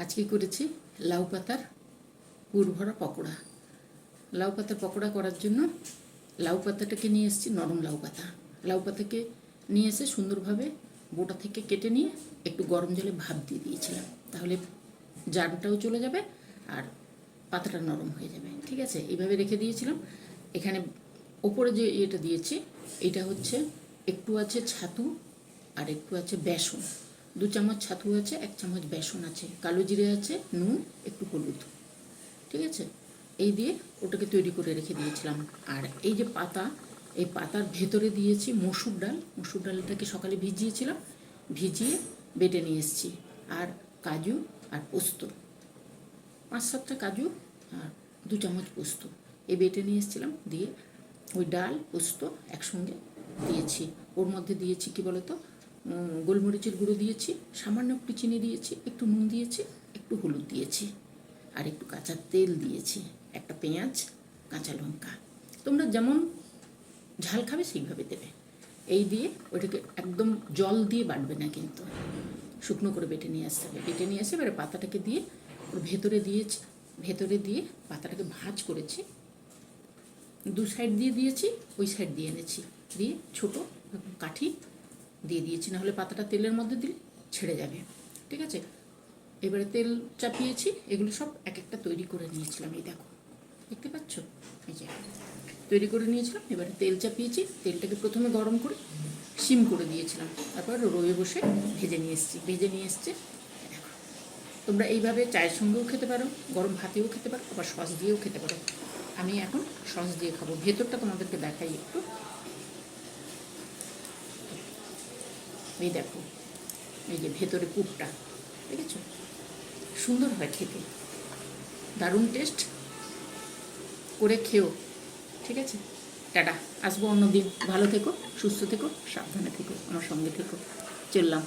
আজকে করেছি লাউ পাতার পুর ভরা পকোড়া। লাউ পাতার পকোড়া করার জন্য লাউ পাতাটাকে নিয়ে এসেছি, নরম লাউ পাতা। লাউ পাতাকে নিয়ে এসে সুন্দরভাবে বোটা থেকে কেটে নিয়ে একটু গরম জলে ভাপ দিয়ে দিয়েছিলাম, তাহলে জারটাও চলে যাবে আর পাতাটা নরম হয়ে যাবে। ঠিক আছে, এইভাবে রেখে দিয়েছিলাম। এখানে ওপরে যে ইয়েটা দিয়েছি, এটা হচ্ছে একটু আছে ছাতু আর একটু আছে বেসন। 2 চামচ ছাতু আছে, 1 চামচ বেসন আছে, কালো জিরে আছে, নুন, একটু হলুদ। ঠিক আছে, এই দিয়ে ওটাকে তৈরি করে রেখে দিয়েছিলাম। আর এই যে পাতা, এই পাতার ভেতরে দিয়েছি মসুর ডাল। মসুর ডালটাকে সকালে ভিজিয়েছিলাম, ভিজিয়ে বেটে নিয়ে এসেছি। আর কাজু আর পোস্ত, 5-7টা কাজু আর 2 চামচ পোস্ত এই বেটে নিয়ে এসেছিলাম, দিয়ে ওই ডাল পোস্ত একসঙ্গে দিয়েছি। ওর মধ্যে দিয়েছি কি বলতো, গোলমরিচের গুঁড়ো দিয়েছি, সামান্য একটু চিনি দিয়েছি, একটু নুন দিয়েছি, একটু হলুদ দিয়েছি, আর একটু কাঁচা তেল দিয়েছি, একটা পেঁয়াজ, কাঁচা লঙ্কা। তোমরা যেমন ঝাল খাবে সেইভাবে দেবে। এই দিয়ে ওইটাকে একদম জল দিয়ে বাটবে না, কিন্তু শুকনো করে বেটে নিয়ে আসতে হবে। বেটে নিয়ে এসে এবারে পাতাটাকে দিয়ে ওর ভেতরে দিয়েছি, ভেতরে দিয়ে পাতাটাকে ভাঁজ করেছি, 2 সাইড দিয়ে দিয়েছি, ওই সাইড দিয়ে এনেছি, দিয়ে ছোটো কাঠি দিয়ে দিয়েছি, নাহলে পাতাটা তেলের মধ্যে দিলে ছেড়ে যাবে। ঠিক আছে, এবারে তেল চাপিয়েছি। এগুলো সব এক একটা তৈরি করে নিয়েছিলাম, এই দেখো দেখতে পাচ্ছ, এই যে তৈরি করে নিয়েছিলাম। এবারে তেল চাপিয়েছি, তেলটাকে প্রথমে গরম করে সিম করে দিয়েছিলাম, তারপর রয়ে বসে ভেজে নিয়ে এসছে। দেখো, তোমরা এইভাবে চায়ের সঙ্গেও খেতে পারো, গরম ভাতেও খেতে পারো, আবার সস দিয়েও খেতে পারো। আমি এখন সস দিয়ে খাবো। ভেতরটা তোমাদেরকে দেখাই একটু, এই দেখো, এই যে ভেতরে পুরটা দেখেছো, সুন্দর হয় খেতে, দারুণ টেস্ট, করে খেও। ঠিক আছে, টাটা, আসবো অন্য দিন। ভালো থেকো, সুস্থ থেকো, সাবধানে থেকো, আমার সঙ্গে থেকো, চললাম।